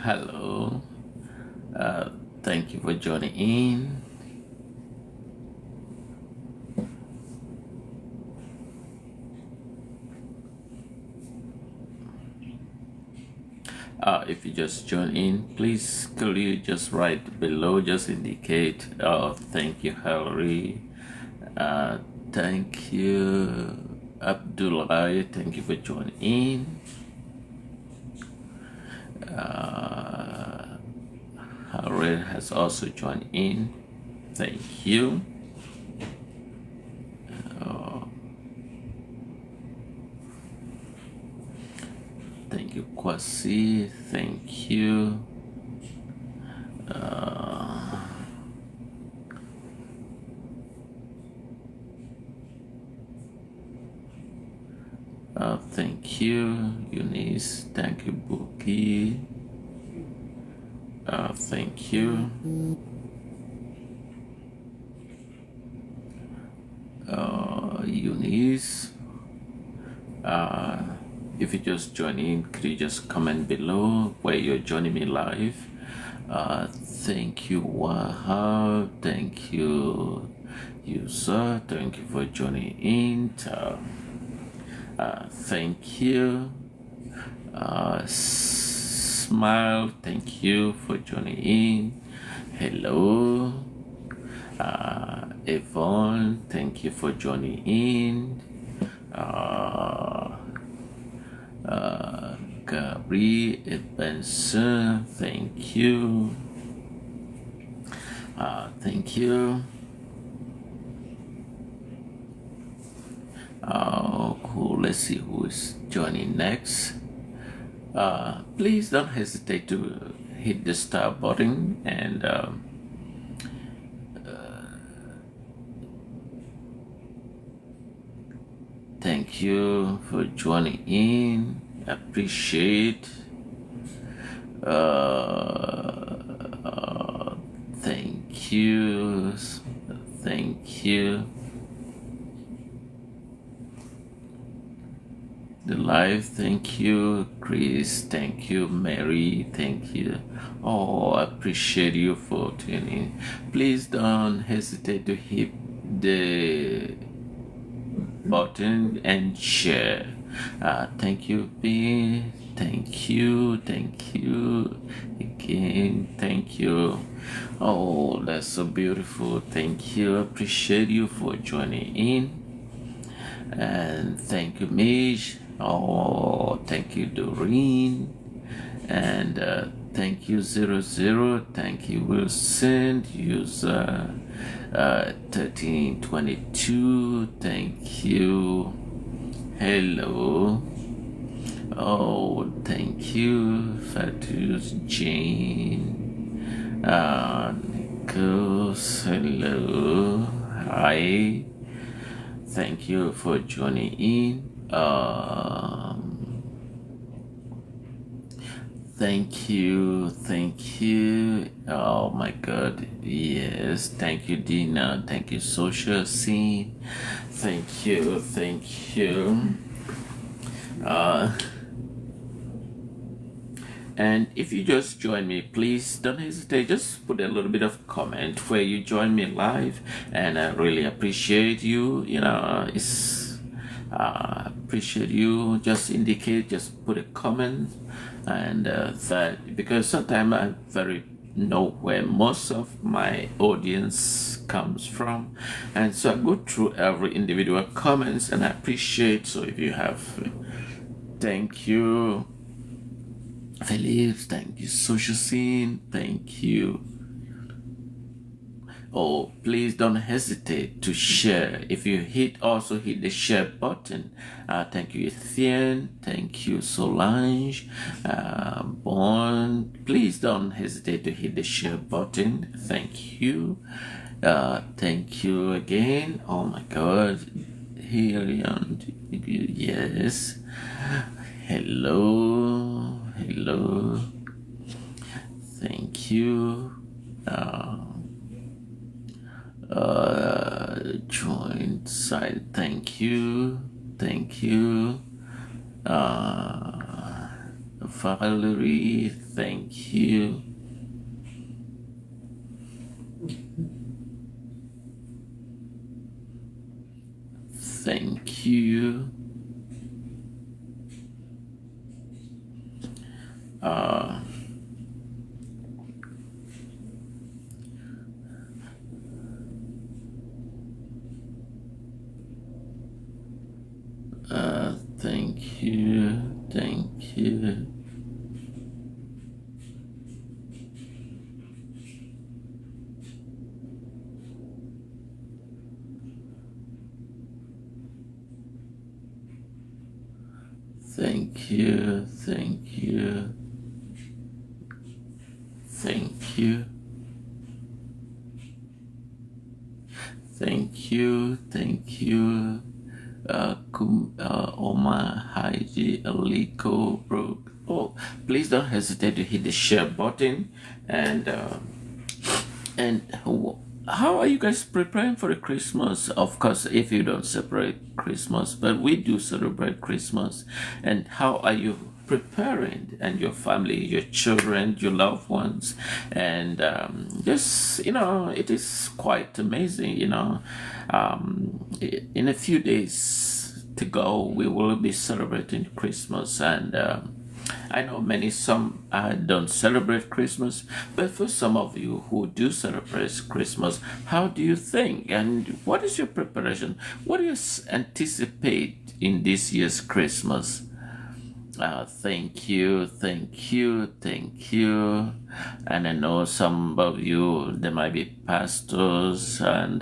Hello, thank you for joining in. If you just join in, please could you just write below, just indicate, thank you, Hillary, thank you, Abdullah, thank you for joining in. Harry has also joined in, thank you. Thank you, Kwasi, thank you. Thank you, Eunice. Thank you, Buki. Thank you. Eunice. If you just join in, could you just comment below where you're joining me live? Thank you, Wahab. Thank you, User. Thank you for joining in. Thank you. Smile, thank you for joining in. Hello. Yvonne, thank you for joining in. Gabri Benson, thank you. Thank you. Cool. Let's see who is joining next. Please don't hesitate to hit the star button and thank you for joining in. Appreciate. Thank you. Thank you. The live, thank you. Chris, thank you. Mary, thank you. Oh, I appreciate you for tuning. Please don't hesitate to hit the button and share. Thank you, B. Thank you. Thank you again. Thank you. Oh, that's so beautiful. Thank you. Appreciate you for joining in. And thank you, Mish. Oh, thank you, Doreen. And thank you, 00. Thank you, Wilson. User 1322. Thank you. Hello. Oh, thank you, Fatus Jane. Nichols. Hello. Hi. Thank you for joining in. Thank you. Oh my God. Yes. Thank you, Dina. Thank you, Social Scene. Thank you. And if you just join me, please don't hesitate. Just put a little bit of comment where you join me live, and I really appreciate you. Appreciate you. Just indicate. Just put a comment, and that because sometimes I very know where most of my audience comes from, and so I go through every individual comments, and I appreciate. So if you have, thank you. Phillips, thank you. Social Scene, thank you. Oh, please don't hesitate to share. If you also hit the share button. Thank you, Etienne. Thank you, Solange. Bon, please don't hesitate to hit the share button. Thank you. Thank you again. Oh my God. Here, yes. Hello. Hello. Thank you. Join site. Thank you. Thank you. Valerie, thank you. Thank you. Thank you. Thank you. Thank you. Thank you. Thank you. Thank you. Thank you. Omar, Haji, Aliko, Brooke. Oh, please don't hesitate to hit the share button. And how are you guys preparing for the Christmas? Of course, if you don't celebrate Christmas, but we do celebrate Christmas. And how are you preparing, and your family, your children, your loved ones? And just, it is quite amazing, in a few days to go, we will be celebrating Christmas. And I know some don't celebrate Christmas, but for some of you who do celebrate Christmas, how do you think, and what is your preparation? What do you anticipate in this year's Christmas? Thank you, thank you, thank you. And I know some of you, they might be pastors, and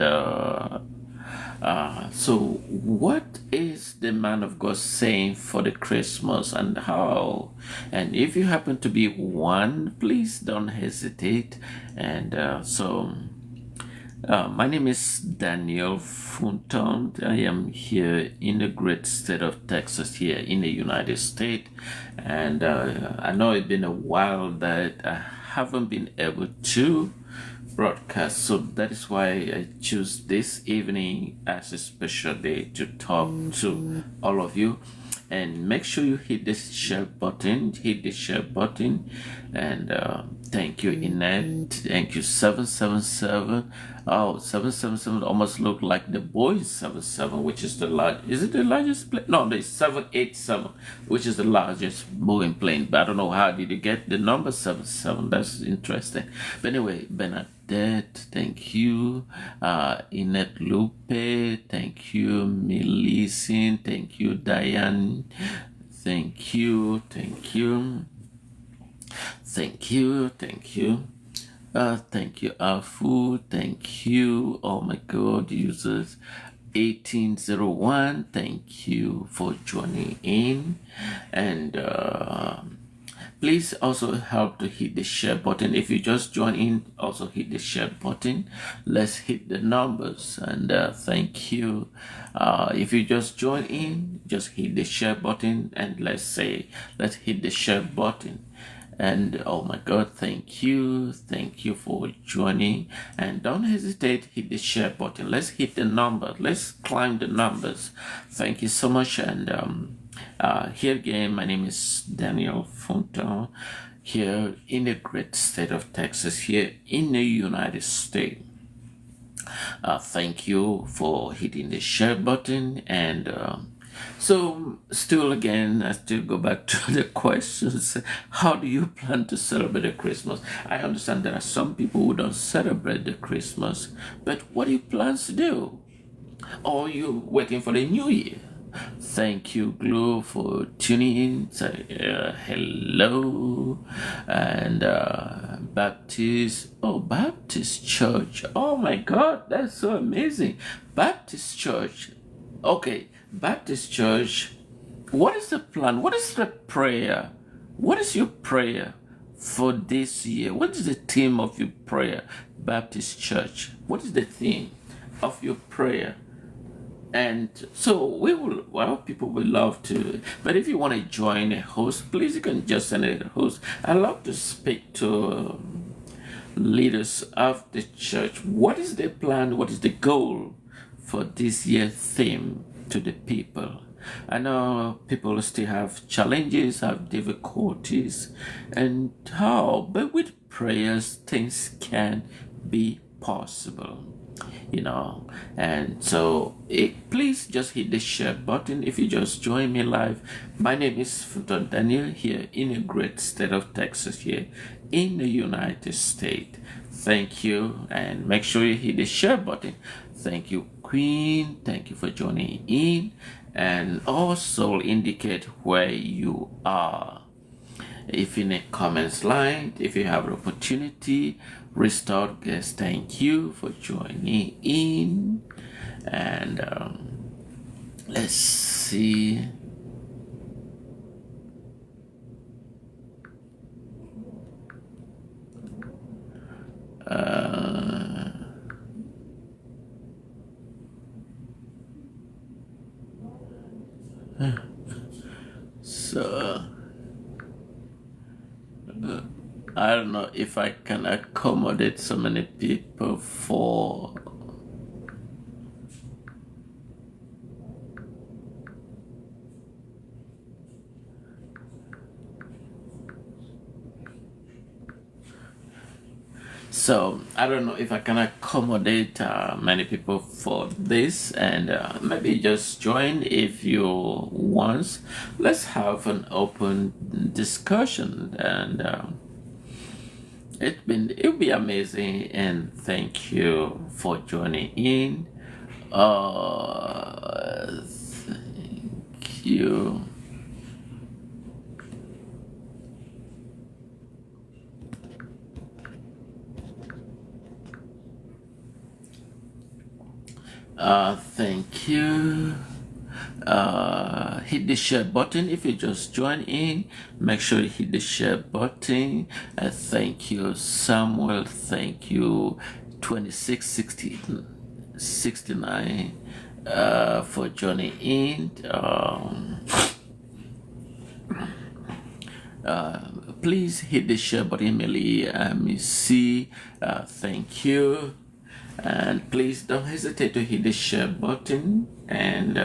so what is the man of God saying for the Christmas, and how? And if you happen to be one, please don't hesitate. And my name is Daniel Funton. I am here in the great state of Texas, here in the United States. And I know it's been a while that I haven't been able to broadcast, so that is why I choose this evening as a special day to talk to all of you. And make sure you hit this share button, and thank you, Inet. Thank you, 777. Oh, 777 almost look like the Boeing 77, which is the large. Is it the largest plane? No, the 787, which is the largest Boeing plane. But I don't know how did you get the number 77. That's interesting. But anyway, Bernadette, thank you. Inet Lupe, thank you. Melisine, thank you. Diane, thank you. Thank you. Thank you. Thank you. Thank you, Afu. Thank you. Oh my God, users 1801. Thank you for joining in. And please also help to hit the share button. If you just join in, also hit the share button. Let's hit the numbers. And thank you. If you just join in, just hit the share button. And let's hit the share button. And oh my God, thank you for joining. And don't hesitate, hit the share button. Let's hit the number, let's climb the numbers. Thank you so much. And here again, my name is Daniel Fontaine, here in the great state of Texas, here in the United States. Thank you for hitting the share button. And so still again, I still go back to the questions. How do you plan to celebrate the Christmas? I understand there are some people who don't celebrate the Christmas, but what do you plan to do? Or you waiting for the new year? Thank you, Glo, for tuning in. Say hello. And Baptist. Oh, Baptist Church. Oh my God, that's so amazing. Baptist Church. Okay, Baptist Church. What is the plan? What is the prayer? What is your prayer for this year? What is the theme of your prayer, Baptist Church? What is the theme of your prayer? And so we will, well, people will love to. But if you want to join a host, please, you can just send it a host. I love to speak to leaders of the church. What is the plan? What is the goal for this year's theme to the people? I know people still have challenges, have difficulties, and how, but with prayers, things can be possible, and so please just hit the share button if you just join me live. My name is Fulton Daniel, here in the great state of Texas, here in the United States. Thank you, and make sure you hit the share button. Thank you, Queen. Thank you for joining in, and also indicate where you are. If in the comments line, if you have an opportunity, restored guest, thank you for joining in. And let's see. So I don't know if I can accommodate so many people for So I don't know if I can accommodate many people for this, and maybe just join if you want. Let's have an open discussion, and it'll be amazing. And thank you for joining in. Thank you. Thank you. Hit the share button if you just join in. Make sure you hit the share button. Thank you, Samuel. Thank you, 2669, for joining in. Please hit the share button, Emily. See. Thank you. And please don't hesitate to hit the share button. And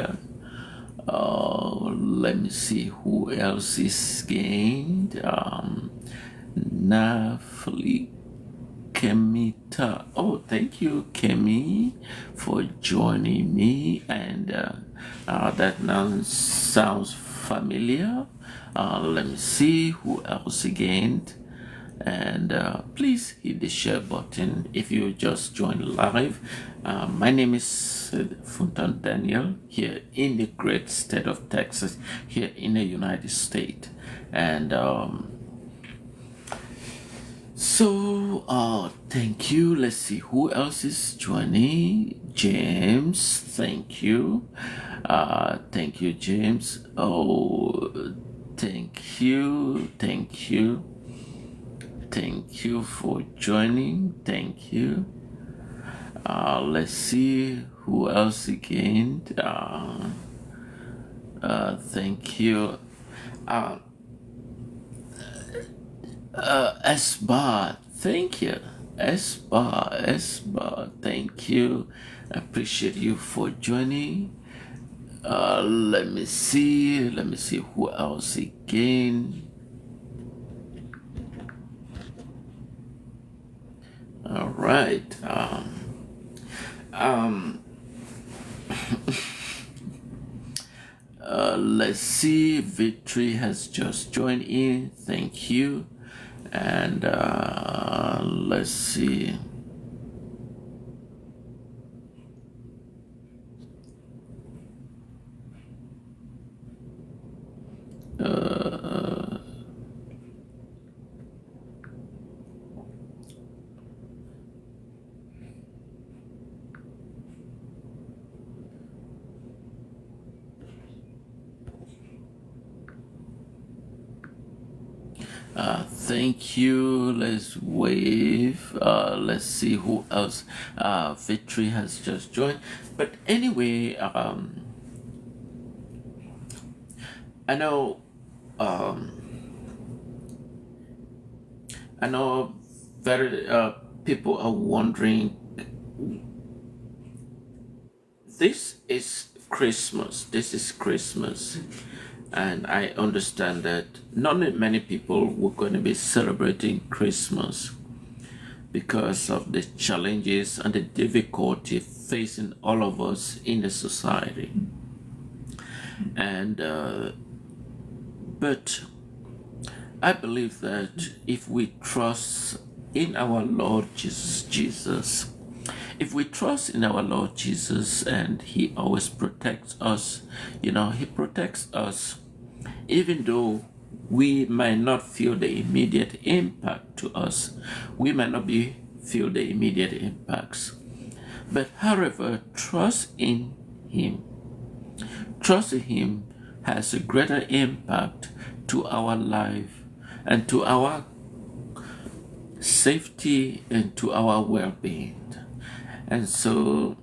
let me see who else is gained. Nafli Kemita. Oh, thank you, Kemi, for joining me. And that now sounds familiar. Let me see who else gained. And please hit the share button if you just joined live. My name is Fulton Daniel, here in the great state of Texas, here in the United States. And thank you. Let's see who else is joining. James, thank you. Thank you, James. Oh, thank you. Thank you for joining. Thank you. Let's see who else again. Thank you. S-Bar, thank you. S-Bar, thank you. I appreciate you for joining. Let me see who else again. All right. Let's see. Victory has just joined in. Thank you. And let's see. Thank you. Let's wave. Let's see who else. Victory has just joined. But anyway, I know. Um, I know. Very. People are wondering. This is Christmas. This is Christmas. And I understand that not many people were going to be celebrating Christmas because of the challenges and the difficulty facing all of us in the society. And but I believe that if we trust in our Lord Jesus, if we trust in our Lord Jesus, and He always protects us, He protects us, even though we might not feel the immediate impact to us, we might not feel the immediate impacts. But however, trust in Him. Trust in Him has a greater impact to our life and to our safety and to our well-being. And so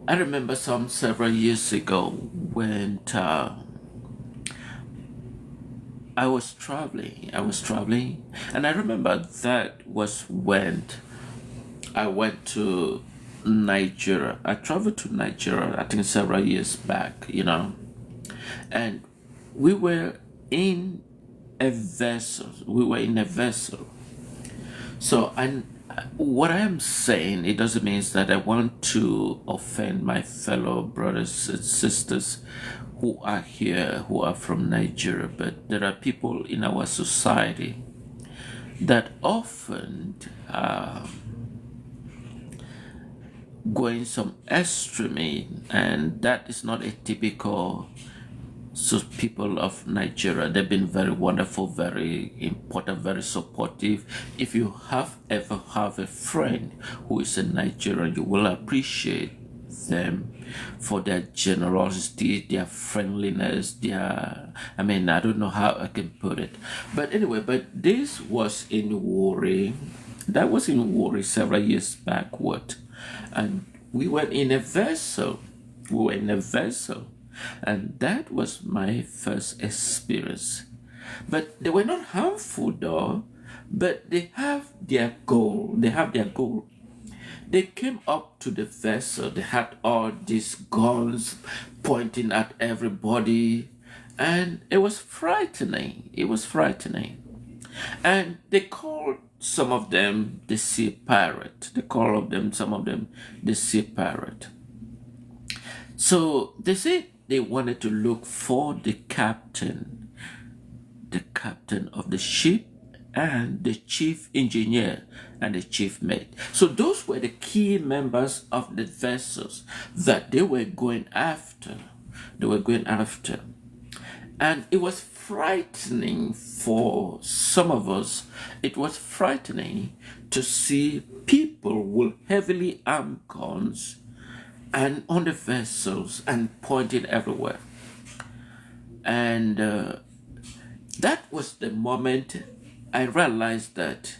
I remember several years ago when I was traveling, and I remember that was when I went to Nigeria. I traveled to Nigeria, I think several years back, and we were in a vessel. So, and what I am saying, it doesn't mean that I want to offend my fellow brothers and sisters who are here, who are from Nigeria, but there are people in our society that often going some extreme, and that is not a typical people of Nigeria. They've been very wonderful, very important, very supportive. If you ever have a friend who is a Nigerian, you will appreciate them for their generosity, their friendliness, I don't know how I can put it. But anyway, this was in Warri. That was in Warri several years backward. And we were in a vessel. And that was my first experience. But they were not harmful though, but they have their goal. They came up to the vessel. They had all these guns pointing at everybody. And it was frightening. And they called some of them the sea pirate. Some of them the sea pirate. So they said they wanted to look for the captain of the ship, and the chief engineer and the chief mate. So those were the key members of the vessels that they were going after. And it was frightening for some of us. It was frightening to see people with heavily armed guns and on the vessels and pointing everywhere. And that was the moment I realized that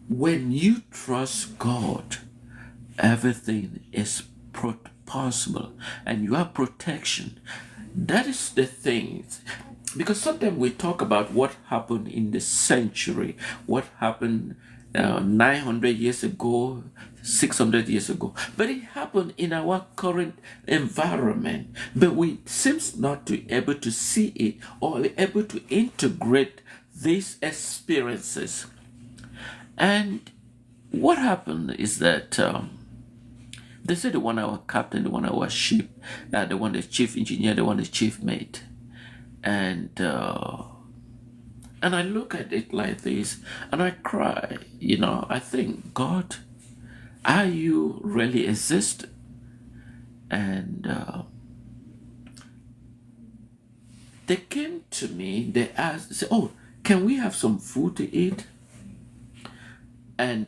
when you trust God, everything is possible, and you have protection. That is the thing. Because sometimes we talk about what happened in the century, what happened 900 years ago, 600 years ago, but it happened in our current environment, but we seems not to be able to see it or be able to integrate these experiences. And what happened is that they said they want our captain, they want our ship, they want the chief engineer, they want the chief mate. And I look at it like this and I cry. I think, God, are you really exist? And they came to me, they asked, they said, oh, can we have some food to eat? And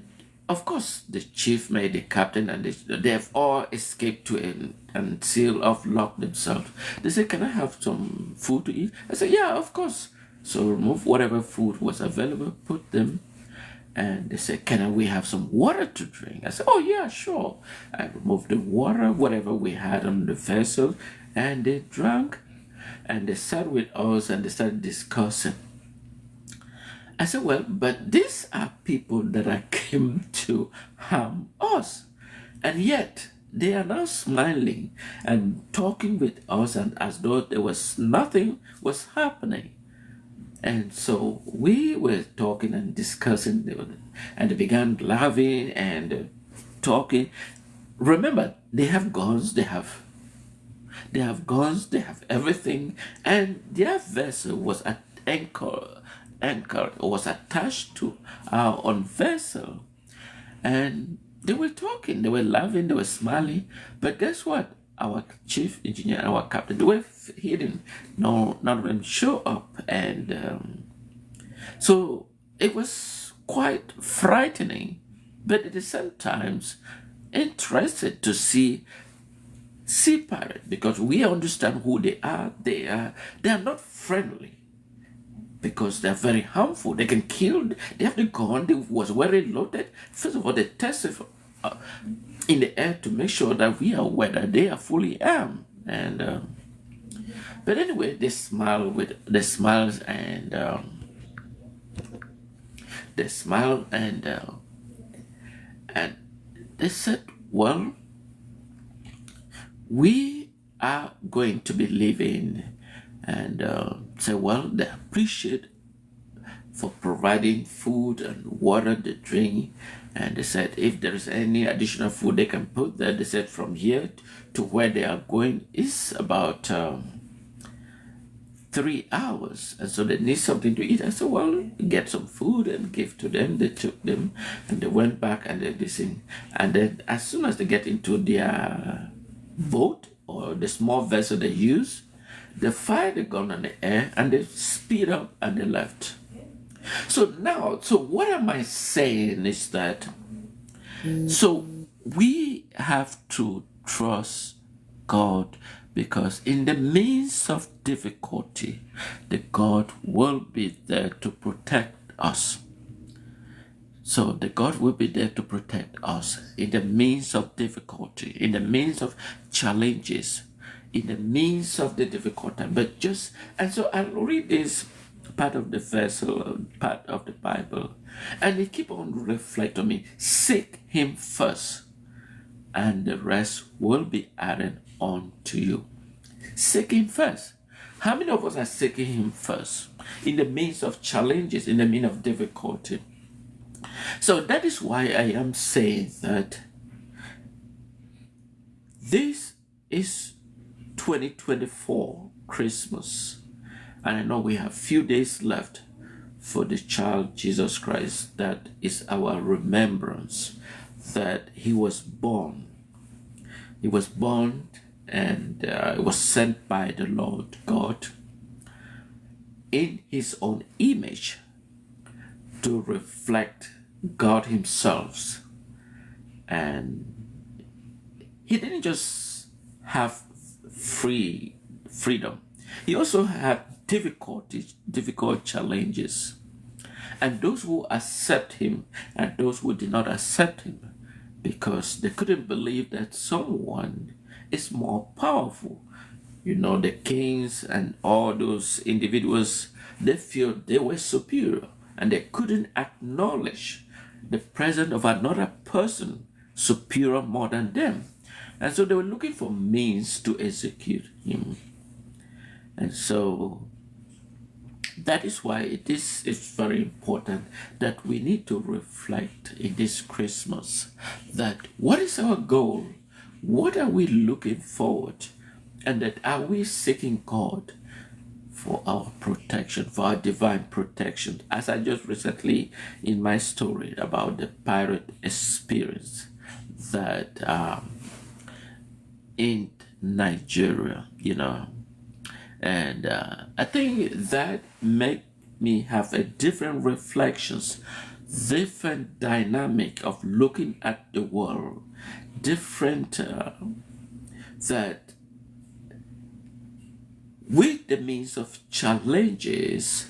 of course, the chief mate, the captain, and they have all escaped to and sealed off, locked themselves. They said, can I have some food to eat? I said, yeah, of course. So remove whatever food was available, put them, and they said, can we have some water to drink? I said, oh yeah, sure. I removed the water, whatever we had on the vessel, and they drank, and they sat with us and they started discussing. I said, well, but these are people that are came to harm us. And yet they are now smiling and talking with us and as though there was nothing was happening. And so we were talking and discussing, and they began laughing and talking. Remember, they have guns, they have everything, and their vessel was at anchor was attached to our own vessel. And they were talking, they were laughing, they were smiling. But guess what? Our chief engineer, our captain, they were hidden. No, none of them show up. And so it was quite frightening, but at the same time, interested to see sea pirate, because we understand who they are. They are not friendly, because they're very harmful. They can kill. They have the gun. They was very loaded. First of all, they tested in the air to make sure that we are aware that they are fully armed. And but anyway, they smile with the smiles and they smile and they said, well, we are going to be leaving, and say, well, they appreciate for providing food and water to drink. And they said if there is any additional food they can put there. They said from here to where they are going is about 3 hours, and so they need something to eat. I said, well, get some food and give to them. They took them and they went back and they listened. And then as soon as they get into their boat or the small vessel they use, they fired the gun in the air and they speed up and they left. So what am I saying is that, so we have to trust God, because in the midst of difficulty, the God will be there to protect us. So the God will be there to protect us in the midst of difficulty, in the midst of challenges, in the midst of the difficult time. And so I'll read this part of the vessel, part of the Bible, and it keep on reflect on me. Seek him first, and the rest will be added on to you. Seek him first. How many of us are seeking him first in the midst of challenges, in the midst of difficulty? So that is why I am saying that this is 2024 Christmas, and I know we have few days left for the child Jesus Christ. That is our remembrance that he was born. He was born and was sent by the Lord God in his own image to reflect God himself. And he didn't just have freedom. He also had difficult challenges. And those who accept him and those who did not accept him, because they couldn't believe that someone is more powerful. You know, the kings and all those individuals, they feel they were superior, and they couldn't acknowledge the presence of another person superior more than them. And so they were looking for means to execute him. And so that is why it's very important that we need to reflect in this Christmas that what is our goal? What are we looking forward? And that are we seeking God for our protection, for our divine protection? As I just recently in my story about the pirate experience that in Nigeria, you know, and I think that make me have a different reflections, different dynamic of looking at the world, different that with the means of challenges,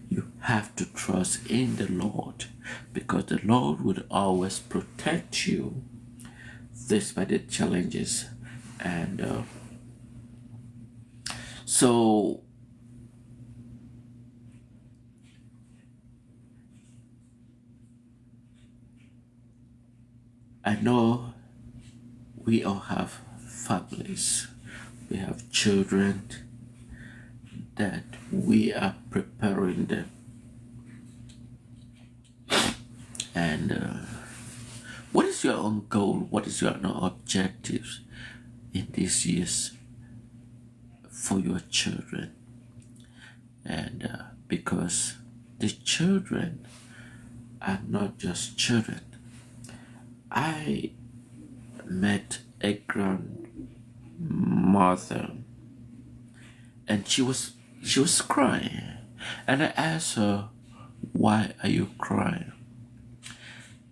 You have to trust in the Lord, because the Lord would always protect you despite the challenges. And so I know we all have families, we have children that we are preparing them. And what is your own goal? What is your own objectives in these years for your children? And because the children are not just children. I met a grandmother, and she was crying, and I asked her, "Why are you crying?"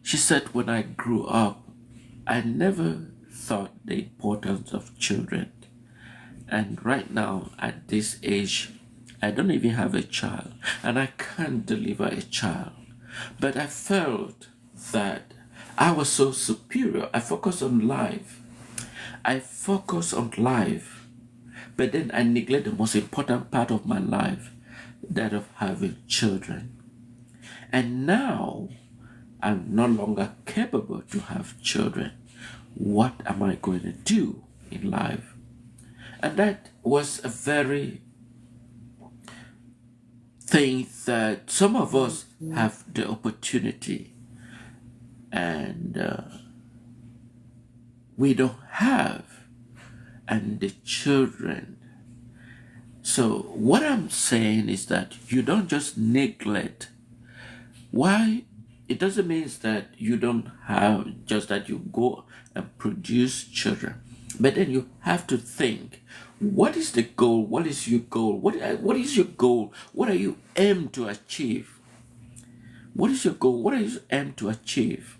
She said, "When I grew up, I never thought the importance of children, and right now at this age, I don't even have a child, and I can't deliver a child, but I felt that I was so superior. I focus on life. I focus on life. But then I neglect the most important part of my life, that of having children. And now I'm no longer capable to have children. What am I going to do in life?" And that was a very thing that some of us have the opportunity, and we don't have, and the children. So what I'm saying is that you don't just neglect. Why? It doesn't mean that you don't have, just that you go and produce children, but then you have to think, what is the goal? What is your goal? What is your goal? What are you aim to achieve? What is your goal? What are you aim to achieve?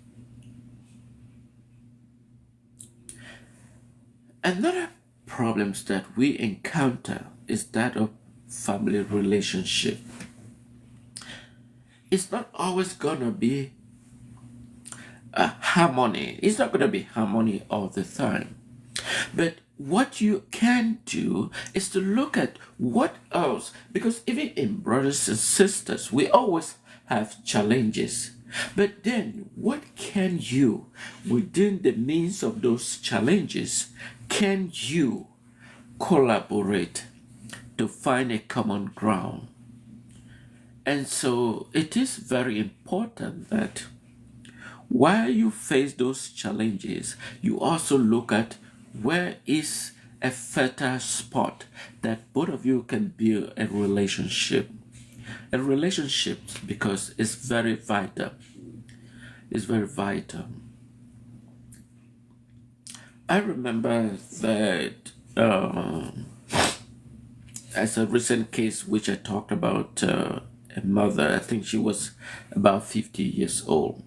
Another problems that we encounter is that of family relationship. It's not always gonna be a harmony. It's not gonna be harmony all the time. But what you can do is to look at what else, because even in brothers and sisters, we always have challenges. But then, what can you, within the means of those challenges, can you collaborate to find a common ground? And so it is very important that while you face those challenges, you also look at where is a fertile spot that both of you can build a relationship. A relationship, because it's very vital. It's very vital. I remember that as a recent case which I talked about, a mother, I think she was about 50 years old.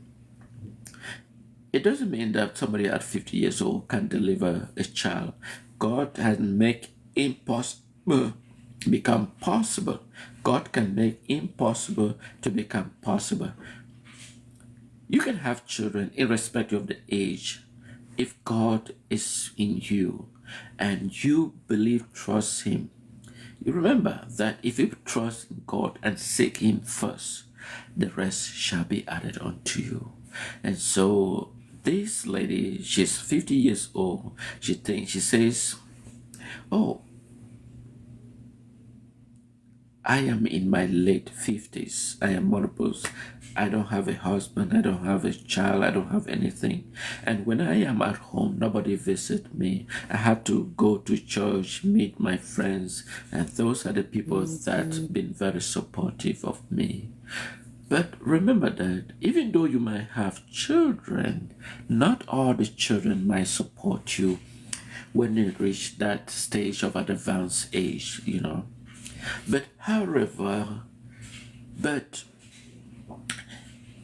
It doesn't mean that somebody at 50 years old can deliver a child. God has made impossible become possible. God can make impossible to become possible. You can have children irrespective of the age if God is in you and you believe, trust Him. You remember that if you trust in God and seek Him first, the rest shall be added unto you. And so this lady, she's 50 years old. She says, "Oh, I am in my late 50s. I am menopause. I don't have a husband. I don't have a child. I don't have anything. And when I am at home, nobody visits me. I have to go to church, meet my friends. And those are the people that have been very supportive of me. But remember that even though you might have children, not all the children might support you when you reach that stage of an advanced age, you know. But however,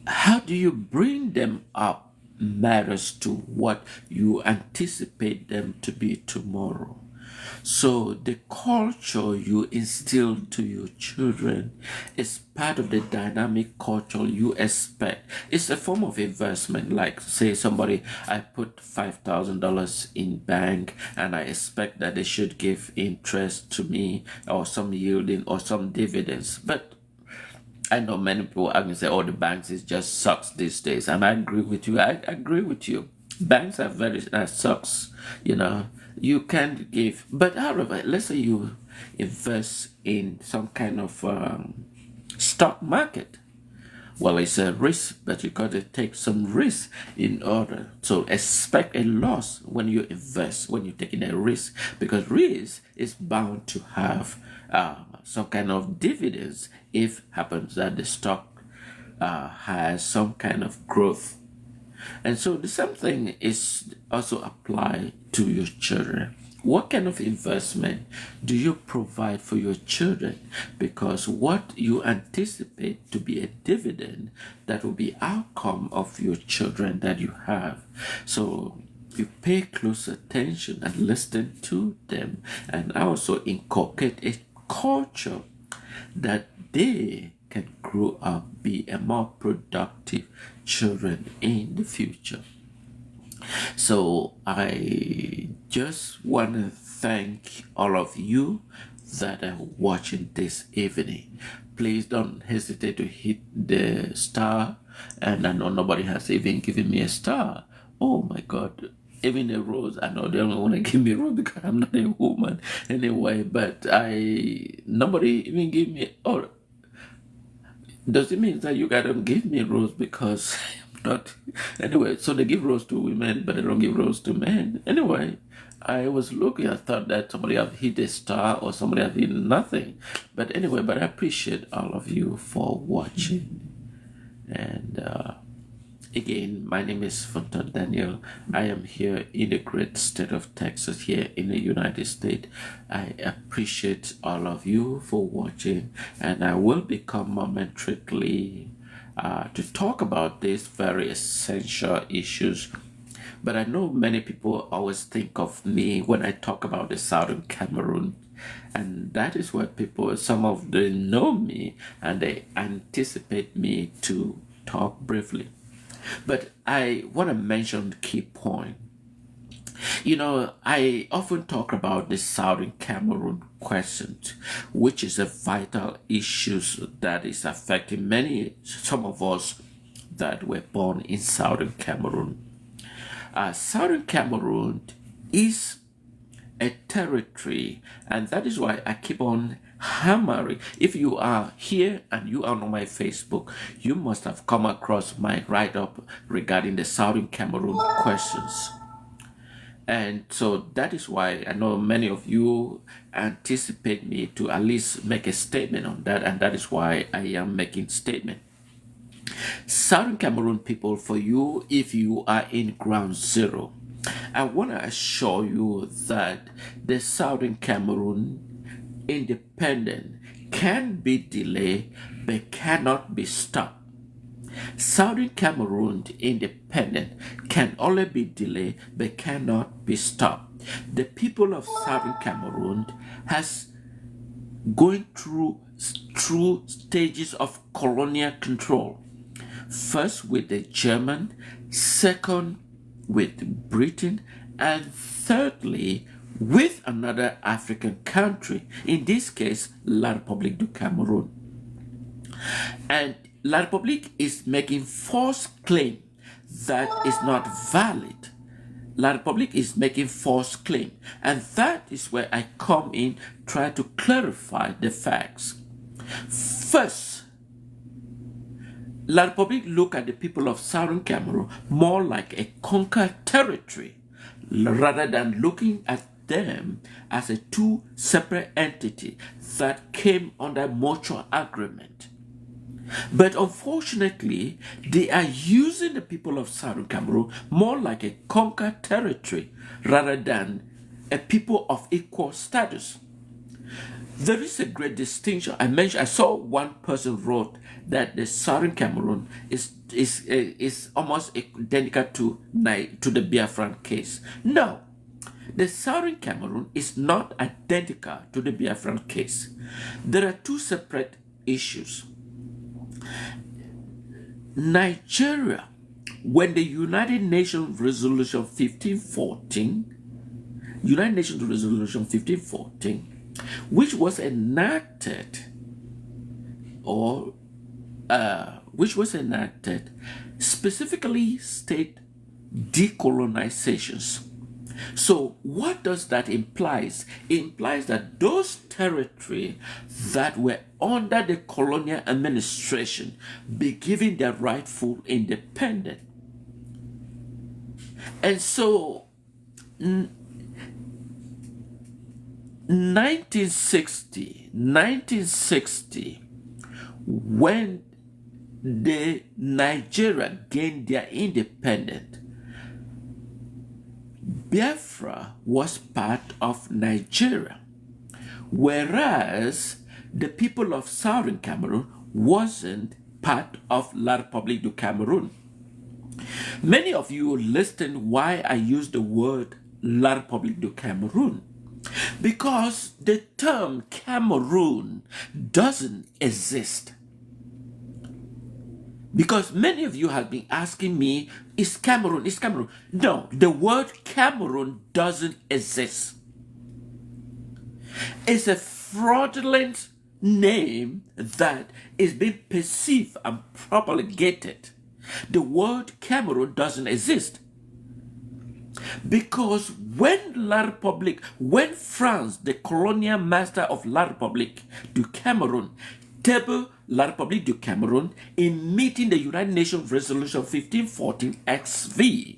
how do you bring them up matters to what you anticipate them to be tomorrow. So the culture you instill to your children is part of the dynamic culture you expect. It's a form of investment. Like say somebody, I put $5,000 in bank and I expect that they should give interest to me or some yielding or some dividends. But I know many people are going to say, "Oh, the banks is just sucks these days," and I agree with you. I agree with you. Banks are very sucks. You know, you can't give. But however, let's say you invest in some kind of stock market. Well, it's a risk, but you got to take some risk in order to expect a loss when you invest, when you're taking a risk, because risk is bound to have some kind of dividends if happens that the stock has some kind of growth. And so the same thing is also applied to your children. What kind of investment do you provide for your children? Because what you anticipate to be a dividend, that will be outcome of your children that you have. So you pay close attention and listen to them, and also inculcate a culture that they can grow up, be a more productive children in the future. So I just want to thank all of you that are watching this evening. Please don't hesitate to hit the star. And I know nobody has even given me a star. Oh my God. Even a rose. I know they don't want to give me a rose because I'm not a woman anyway. But nobody even give me. Oh, does it mean that you guys don't give me rose because I'm not? Anyway, so they give rose to women, but they don't give rose to men. Anyway, I was looking, I thought that somebody have hit a star or somebody have hit nothing. But anyway, but I appreciate all of you for watching. And again, my name is Fonton Daniel. I am here in the great state of Texas, here in the United States. I appreciate all of you for watching, and I will become momentarily to talk about these very essential issues. But I know many people always think of me when I talk about the Southern Cameroon. And that is what people, some of them know me and they anticipate me to talk briefly. But I want to mention the key point. You know, I often talk about the Southern Cameroon question, which is a vital issue that is affecting some of us that were born in Southern Cameroon. Southern Cameroon is a territory, and that is why I keep on hammering. If you are here and you are on my Facebook, you must have come across my write-up regarding the Southern Cameroon questions. And so that is why I know many of you anticipate me to at least make a statement on that, and that is why I am making statement. Southern Cameroon people, for you, if you are in ground zero, I want to assure you that the Southern Cameroon independent can be delayed but cannot be stopped. Southern Cameroon independent can only be delayed but cannot be stopped. The people of Southern Cameroon has going through stages of colonial control. First with the German, second with Britain, and thirdly with another African country, in this case La République du Cameroon. And La République is making false claim that is not valid. La République is making false claim, and that is where I come in, try to clarify the facts. First, La République look at the people of Southern Cameroon more like a conquered territory rather than looking at them as a two separate entity that came under mutual agreement. But unfortunately, they are using the people of Southern Cameroon more like a conquered territory rather than a people of equal status. There is a great distinction. I saw one person wrote that the Southern Cameroon is almost identical to the Biafran case. No, The Southern Cameroon is not identical to the Biafran case. There are two separate issues. Nigeria, when the United Nations Resolution 1514, which was enacted specifically state decolonizations. So what does that imply? It implies that those territories that were under the colonial administration be given their rightful independence. And so 1960, when the Nigeria gained their independence, Biafra was part of Nigeria, whereas the people of Southern Cameroon wasn't part of La République du Cameroun. Many of you listened why I use the word La République du Cameroun, because the term Cameroon doesn't exist. Because many of you have been asking me, is Cameroon? No, the word Cameroon doesn't exist. It's a fraudulent name that is being perceived and propagated. The word Cameroon doesn't exist. Because when France, the colonial master of La République du Cameroun, tabled La République du Cameroun in meeting the United Nations Resolution 1514 XV,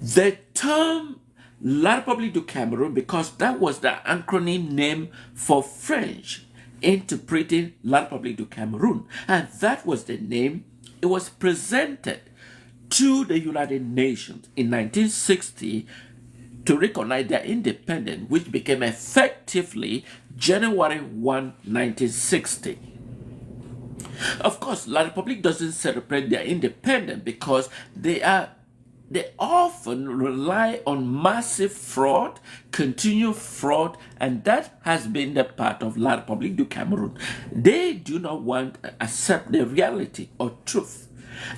the term La République du Cameroun, because that was the acronym name for French, interpreting La République du Cameroun, and that was the name it was presented to the United Nations in 1960 to recognize their independence, which became effectively January 1, 1960. Of course, La République doesn't celebrate their independence because they often rely on massive fraud, continued fraud, and that has been the part of La République du Cameroun. They do not want to accept the reality or truth.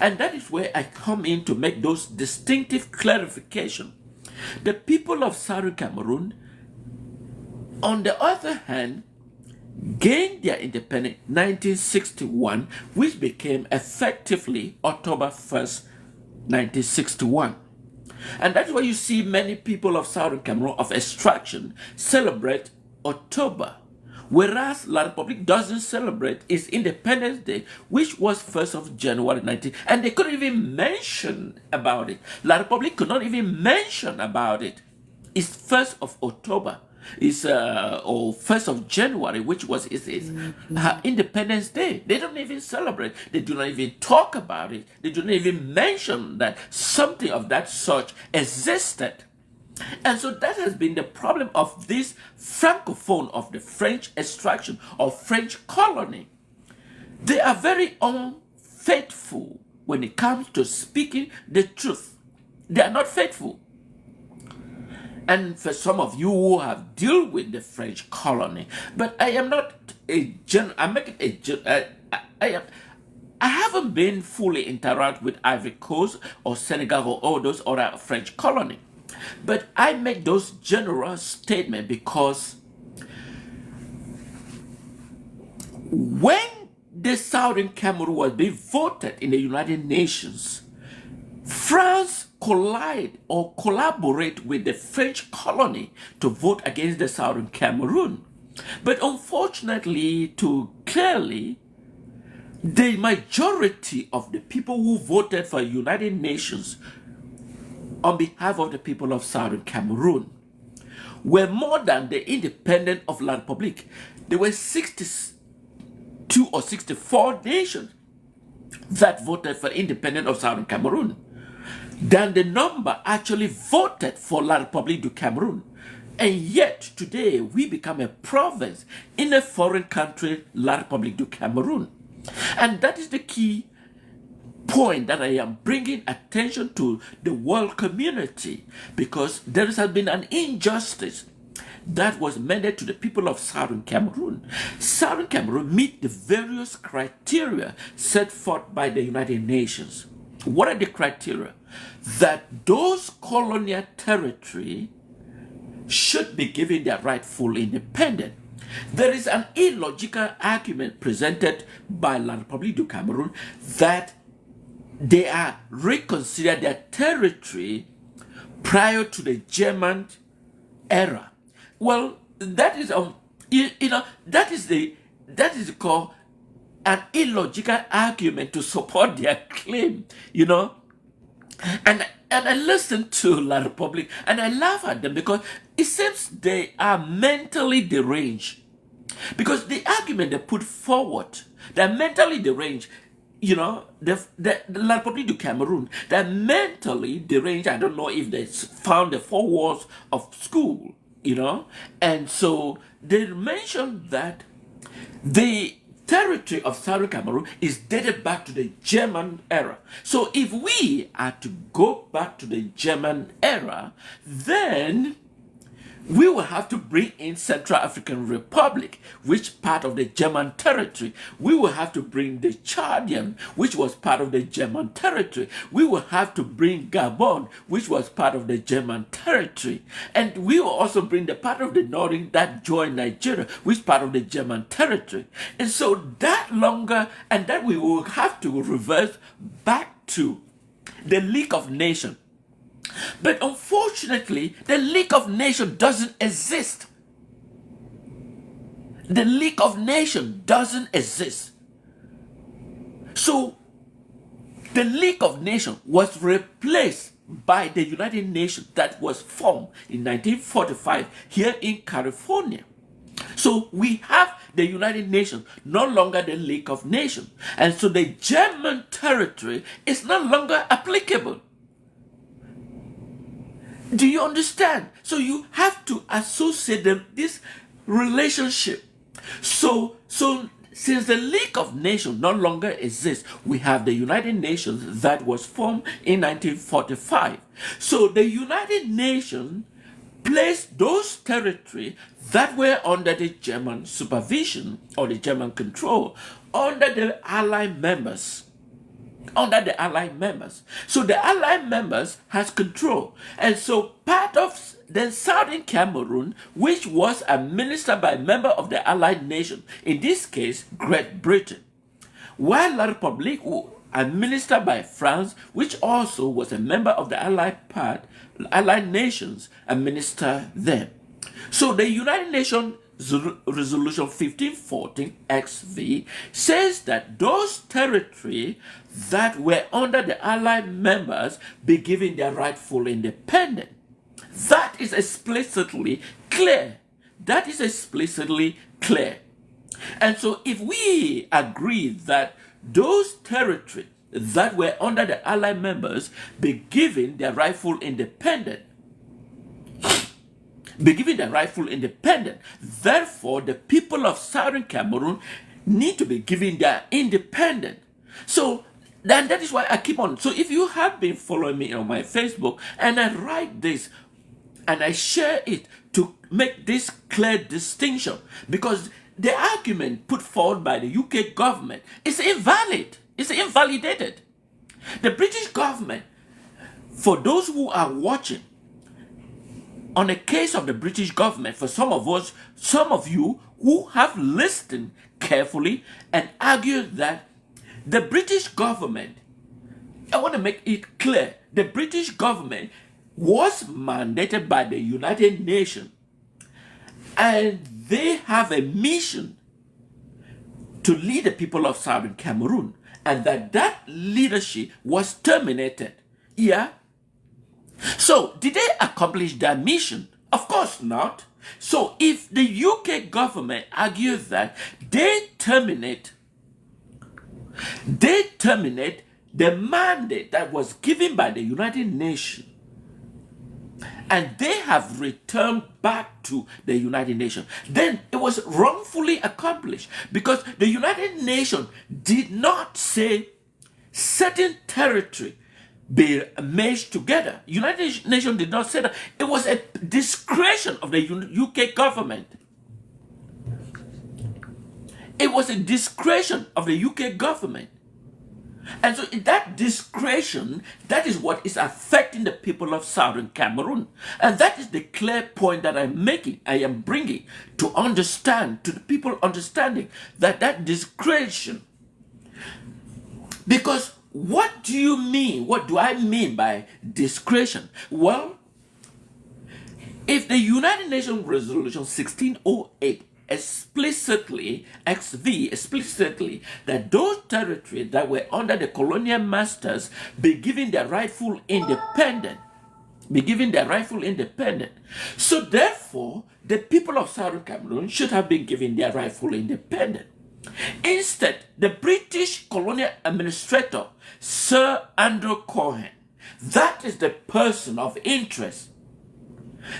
And that is where I come in to make those distinctive clarifications. The people of Southern Cameroon, on the other hand, gained their independence in 1961, which became effectively October 1st, 1961. And that's why you see many people of Southern Cameroon of extraction celebrate October, whereas La République doesn't celebrate its Independence Day, which was 1st of January 19, and they couldn't even mention about it. La République could not even mention about it. It's 1st of October, or 1st of January, which was its Independence Day. They don't even celebrate. They do not even talk about it. They do not even mention that something of that sort existed. And so that has been the problem of this francophone of the French extraction or French colony. They are very unfaithful when it comes to speaking the truth. They are not faithful. And for some of you who have dealt with the French colony, but I am not a I haven't been fully interacted with Ivory Coast or Senegal or all those other French colonies. But I make those general statements because when the Southern Cameroon was being voted in the United Nations, France collaborate with the French colony to vote against the Southern Cameroon. But unfortunately, the majority of the people who voted for United Nations on behalf of the people of Southern Cameroon were more than the independence of La République. There were 62 or 64 nations that voted for independence of Southern Cameroon than the number actually voted for La République du Cameroun. And yet today we become a province in a foreign country, La République du Cameroun. And that is the key point that I am bringing attention to the world community, because there has been an injustice that was meted to the people of Southern Cameroon. Southern Cameroon meet the various criteria set forth by the United Nations. What are the criteria? That those colonial territory should be given their rightful independence. There is an illogical argument presented by La République du Cameroon that they are reconsidered their territory prior to the German era. Well, that is that is called an illogical argument to support their claim, And I listen to La République and I laugh at them because it seems they are mentally deranged. Because the argument they put forward, they're mentally deranged. The La République du Cameroon, they're mentally deranged. I don't know if they found the four walls of school, And so they mentioned that the territory of Southern Cameroon is dated back to the German era. So if we are to go back to the German era, then we will have to bring in Central African Republic, which part of the German territory. We will have to bring the Chadian, which was part of the German territory. We will have to bring Gabon, which was part of the German territory. And we will also bring the part of the northern that joined Nigeria, which part of the German territory. And so that longer, and that we will have to reverse back to the League of Nations. But unfortunately, the League of Nations doesn't exist. The League of Nations doesn't exist. So, the League of Nations was replaced by the United Nations that was formed in 1945 here in California. So, we have the United Nations, no longer the League of Nations. And so, the German territory is no longer applicable. Do you understand? So you have to associate this relationship. So since the League of Nations no longer exists, we have the United Nations that was formed in 1945. So the United Nations placed those territories that were under the German supervision or the German control under the Allied members. So the Allied members has control. And so part of the Southern Cameroon, which was administered by a member of the Allied nation, in this case, Great Britain, while La République was administered by France, which also was a member of the Allied nations, administered them. So the United Nations Resolution 1514 XV says that those territories that were under the Allied members be given their rightful independence. That is explicitly clear. And so if we agree that those territories that were under the Allied members be given their rightful independence, therefore the people of Southern Cameroon need to be given their independence. So then that is why I keep on. So if you have been following me on my Facebook, and I write this and I share it to make this clear distinction, because the argument put forward by the UK government is invalid. It's invalidated. The British government, for those who are watching, on the case of the British government, for some of you who have listened carefully and argued that the British government, I want to make it clear, the British government was mandated by the United Nations, and they have a mission to lead the people of Southern Cameroon, and that leadership was terminated. Yeah? So, did they accomplish their mission? Of course not. So, if the UK government argues that they terminate the mandate that was given by the United Nations, and they have returned back to the United Nations, then it was wrongfully accomplished, because the United Nations did not say certain territory be merged together. United Nations did not say that. It was a discretion of the UK government. It was a discretion of the UK government. And so that discretion, that is what is affecting the people of Southern Cameroon. And that is the clear point that I'm making, I am bringing to understand, to the people understanding that discretion. Because what do you mean? What do I mean by discretion? Well, if the United Nations Resolution 1608 explicitly that those territories that were under the colonial masters be given their rightful independence, so therefore the people of Southern Cameroon should have been given their rightful independence. Instead, the British colonial administrator, Sir Andrew Cohen, that is the person of interest.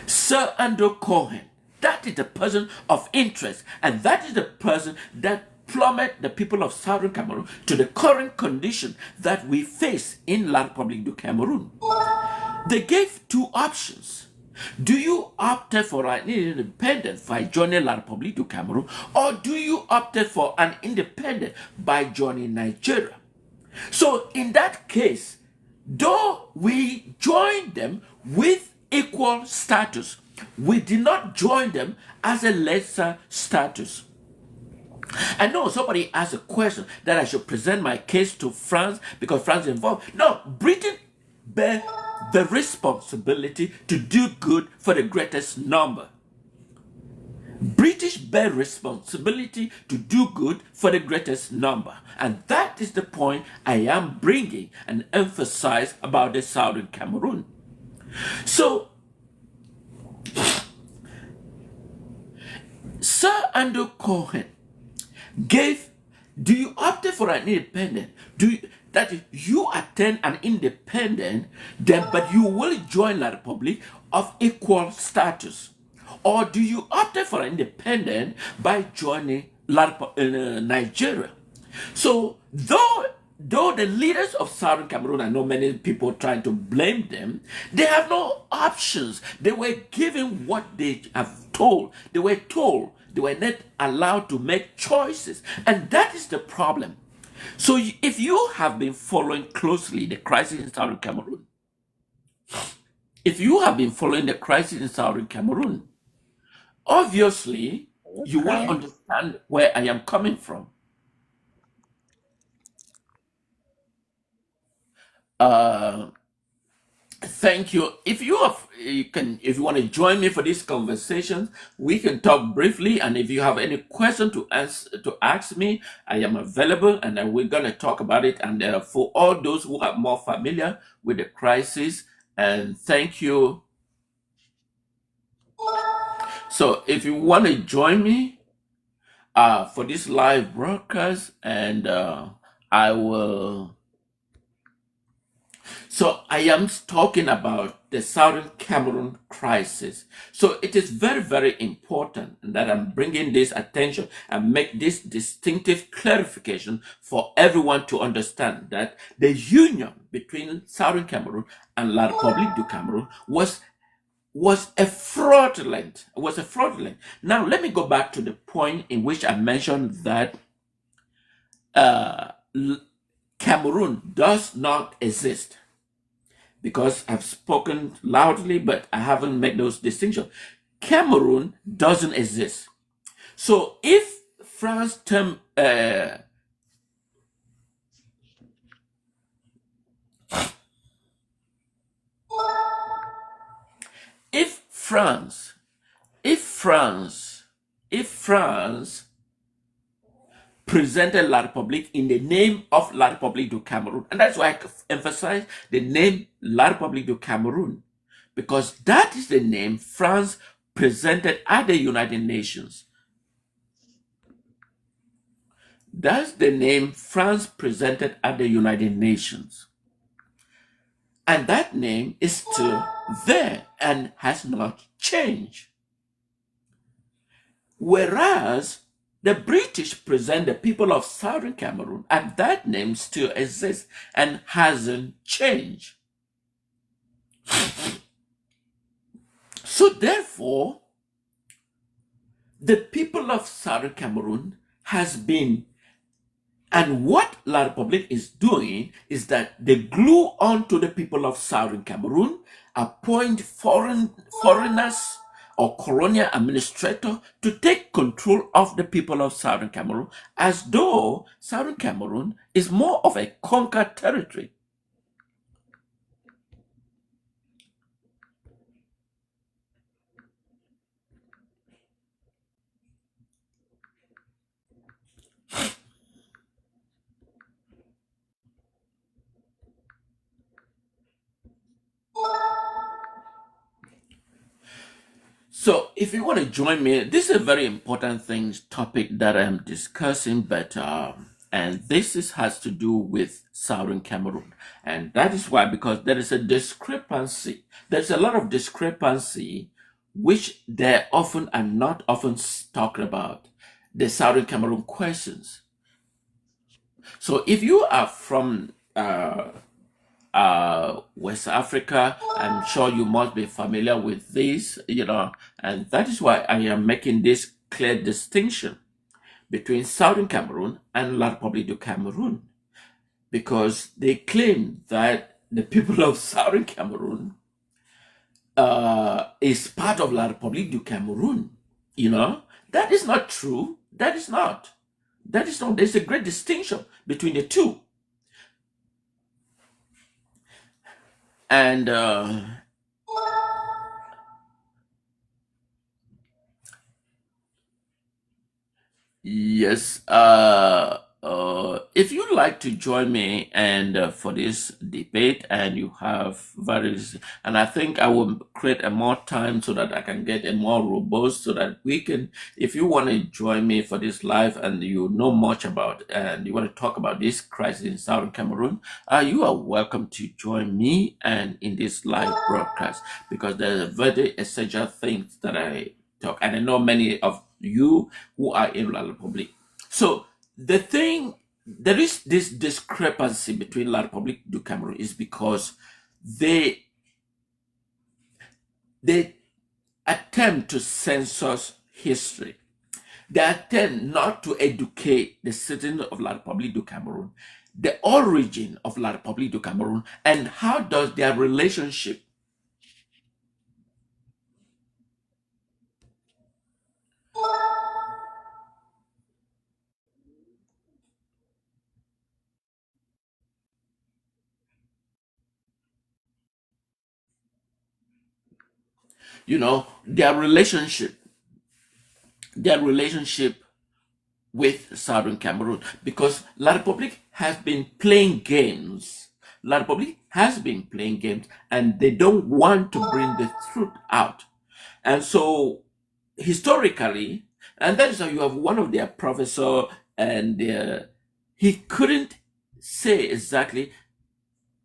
Sir Andrew Cohen, that is the person of interest, and that is the person that plummeted the people of Southern Cameroon to the current condition that we face in La République du Cameroon. They gave two options. Do you opt for an independence by joining La République du Cameroon, or do you opt for an independence by joining Nigeria? So in that case, though we joined them with equal status, we did not join them as a lesser status. I know somebody asked a question that I should present my case to France because France is involved. No, Britain bear the responsibility to do good for the greatest number. British bear responsibility to do good for the greatest number. And that is the point I am bringing and emphasize about the Southern Cameroon. So, Sir Andrew Cohen gave, do you opt for an independent? That is, you attend an independent, then, but you will join La République of equal status? Or do you opt for an independent by joining Nigeria? So, though the leaders of Southern Cameroon, I know many people trying to blame them, they have no options. They were given what they have told. They were told. They were not allowed to make choices. And that is the problem. So if you have been following closely the crisis in Southern Cameroon, obviously, you will understand where I am coming from. Thank you. If you want to join me for this conversation, we can talk briefly. And if you have any question to ask me, I am available, and we're gonna talk about it. And for all those who are more familiar with the crisis, and thank you. So if you want to join me for this live broadcast, and I will. So I am talking about the Southern Cameroon crisis. So it is very, very important that I'm bringing this attention and make this distinctive clarification for everyone to understand that the union between Southern Cameroon and La République du Cameroon was a fraudulent. Now let me go back to the point in which I mentioned that Cameroon does not exist. Because I've spoken loudly, but I haven't made those distinctions. Cameroon doesn't exist. So if France presented La République in the name of La République du Cameroon. And that's why I emphasize the name La République du Cameroon, because that is the name France presented at the United Nations. That's the name France presented at the United Nations. And that name is still there and has not changed. Whereas The British present the people of Southern Cameroon, and that name still exists and hasn't changed. So therefore, the people of Southern Cameroon has been, and what La Republique is doing is that they glue onto the people of Southern Cameroon, appoint foreigners or colonial administrator to take control of the people of Southern Cameroon, as though Southern Cameroon is more of a conquered territory. So, if you want to join me, this is a very important topic that I'm discussing, but and has to do with Southern Cameroon, and that is why, because there is a discrepancy. There's a lot of discrepancy, which they often are not often talked about. The Southern Cameroon questions. So, if you are from West Africa, I'm sure you must be familiar with this, and that is why I am making this clear distinction between Southern Cameroon and La République du Cameroon, because they claim that the people of Southern Cameroon is part of La République du Cameroon. That is not true. That is not. There's a great distinction between the two. And yes, if you'd like to join me and for this debate, and you have various, and I think I will create a more time so that I can get a more robust, so that we can, if you want to join me for this live and you know much about, and you want to talk about this crisis in Southern Cameroon, you are welcome to join me and in this live broadcast, because there are very essential things that I talk, and I know many of you who are in La Republic. So there is this discrepancy between La Republique du Cameroon is because they attempt to censor history. They attempt not to educate the citizens of La Republique du Cameroon, the origin of La Republique du Cameroon, and how does their relationship their relationship with Southern Cameroon, because La République has been playing games. La République has been playing games, and they don't want to bring the truth out. And so, historically, and that is how you have one of their professor, and he couldn't say exactly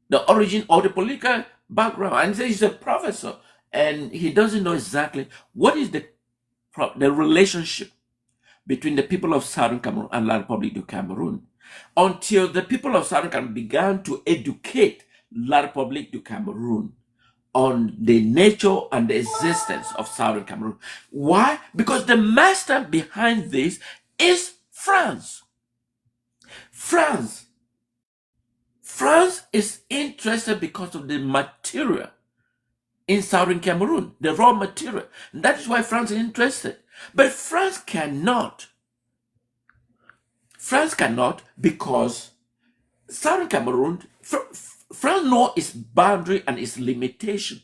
the origin or the political background, and he's a professor, and he doesn't know exactly what is the relationship between the people of Southern Cameroon and La République du Cameroon, until the people of Southern Cameroon began to educate La République du Cameroon on the nature and the existence of Southern Cameroon. Why? Because the master behind this is France. France is interested because of the material in Southern Cameroon, the raw material. And that is why France is interested. But France cannot, because Southern Cameroon, France knows its boundary and its limitation.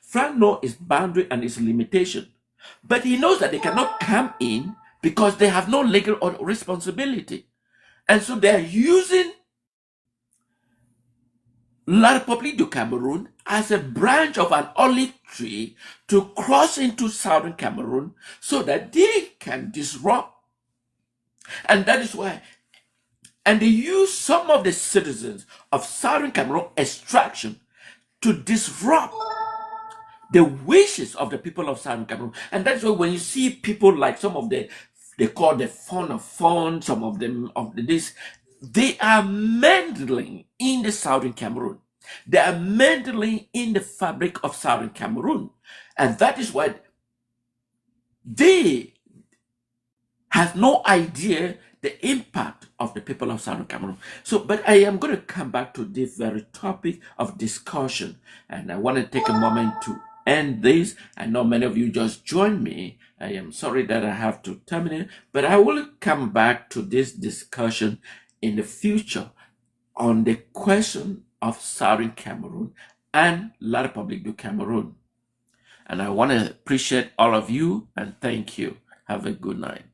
France knows its boundary and its limitation. But he knows that they cannot come in because they have no legal responsibility. And so they are using La République du Cameroon as a branch of an olive tree to cross into Southern Cameroon so that they can disrupt. And that is why, and they use some of the citizens of Southern Cameroon extraction to disrupt the wishes of the people of Southern Cameroon. And that's why when you see people like some of the they call the fund of funds, some of them of this, they are meddling in the Southern Cameroon. They are meddling in the fabric of Southern Cameroon. And that is why they have no idea the impact of the people of Southern Cameroon. So, but I am going to come back to this very topic of discussion. And I want to take a moment to end this. I know many of you just joined me. I am sorry that I have to terminate, but I will come back to this discussion in the future on the question of Southern Cameroon and La République du Cameroon. And I want to appreciate all of you and thank you. Have a good night.